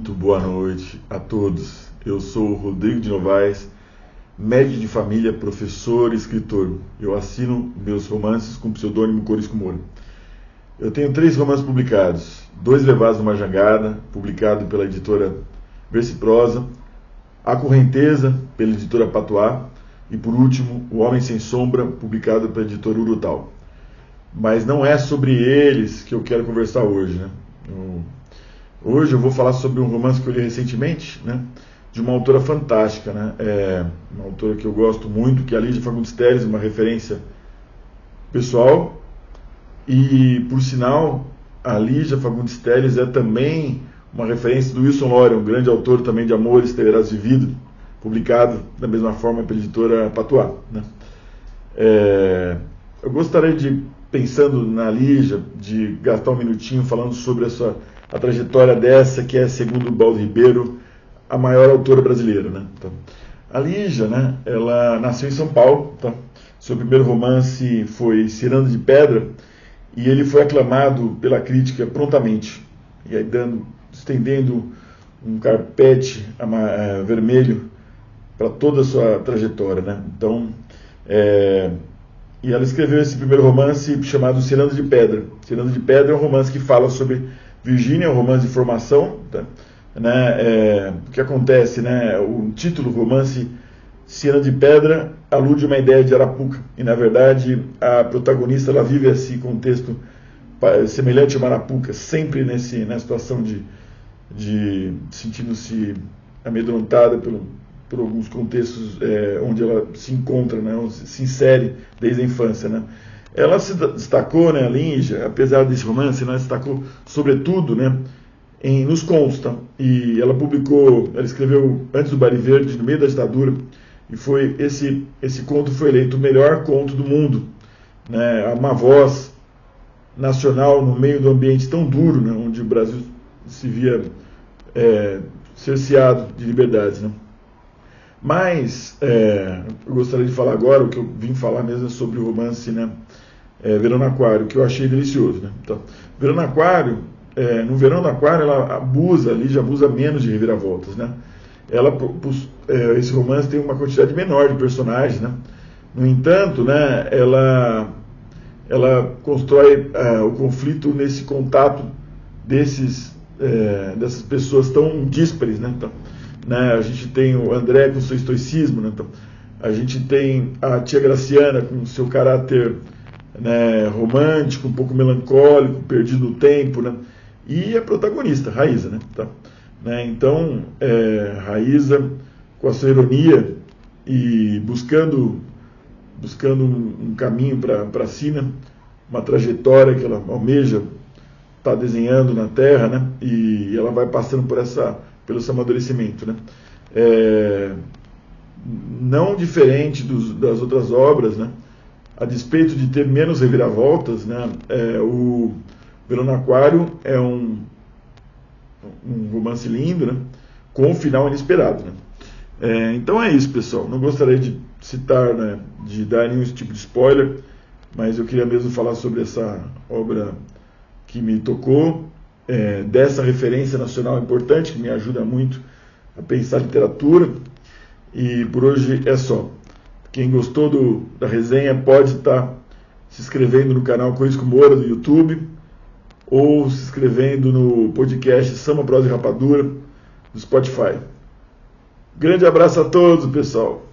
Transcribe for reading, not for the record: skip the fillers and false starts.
Muito boa noite a todos. Eu sou o Rodrigo de Novaes, médico de família, professor e escritor. Eu assino meus romances com o pseudônimo Corisco Moura. Eu tenho 3 romances publicados: 2 Levados numa Jangada, publicado pela editora Versiprosa, A Correnteza, pela editora Patois, e por último, O Homem Sem Sombra, publicado pela editora Urutau. Mas não é sobre eles que eu quero conversar hoje, né? Hoje eu vou falar sobre um romance que eu li recentemente, né? De uma autora fantástica, né? Uma autora que eu gosto muito, que é a Lígia Fagundes Telles, uma referência pessoal. E, por sinal, a Lígia Fagundes Telles é também uma referência do Wilson Lore, um grande autor também de Amores Teverás Vivido, publicado da mesma forma pela editora Patois, né? Eu gostaria de, pensando na Lígia, de gastar um minutinho falando sobre a trajetória dessa, que é, segundo o Baldo Ribeiro, a maior autora brasileira, né? Então, a Lígia, né, ela nasceu em São Paulo, tá? Seu primeiro romance foi Ciranda de Pedra, e ele foi aclamado pela crítica prontamente, e aí estendendo um carpete vermelho para toda a sua trajetória, né? Então, e ela escreveu esse primeiro romance chamado Ciranda de Pedra. Ciranda de Pedra é um romance que fala sobre Virgínia, um romance de formação, tá? Né? O que acontece, né? O título do romance, Ciranda de Pedra, alude a uma ideia de Arapuca, e na verdade a protagonista ela vive esse contexto semelhante a uma Arapuca, sempre na situação de sentindo-se amedrontada por alguns contextos onde ela se encontra, né? Se insere desde a infância, né? Ela se destacou, né, a Lígia, apesar desse romance, ela destacou sobretudo, né, nos contos, tá? E ela escreveu Antes do Baile Verde, no meio da ditadura, e foi esse conto foi eleito o melhor conto do mundo, né? Uma voz nacional no meio do ambiente tão duro, né, onde o Brasil se via cerceado de liberdades, né? Mas eu gostaria de falar agora, o que eu vim falar mesmo é sobre o romance, né, Verão no Aquário, que eu achei delicioso, né? Então, Verão no Aquário, no Verão no Aquário a Lígia abusa menos de reviravoltas, né? Esse romance tem uma quantidade menor de personagens, né? No entanto, né, ela constrói o conflito nesse contato dessas pessoas tão díspares, né? Então, né, a gente tem o André com seu estoicismo, né? Então, a gente tem a tia Graciana com seu caráter, né, romântico, um pouco melancólico, perdido no tempo, né? E a protagonista, Raíza, né? Então, Raíza, com a sua ironia e buscando um caminho para si, né? Uma trajetória que ela almeja estar desenhando na Terra, né? E ela vai passando pelo seu amadurecimento, né? Não diferente das outras obras, né? A despeito de ter menos reviravoltas, né? O Verão no Aquário é um romance lindo, né? Com um final inesperado, né? Então é isso, pessoal. Não gostaria de citar, né, de dar nenhum tipo de spoiler, mas eu queria mesmo falar sobre essa obra que me tocou, dessa referência nacional importante, que me ajuda muito a pensar literatura. E por hoje é só. Quem gostou da resenha pode estar se inscrevendo no canal Corisco Moura do YouTube, ou se inscrevendo no podcast Samba, Prosa e Rapadura do Spotify. Grande abraço a todos, pessoal!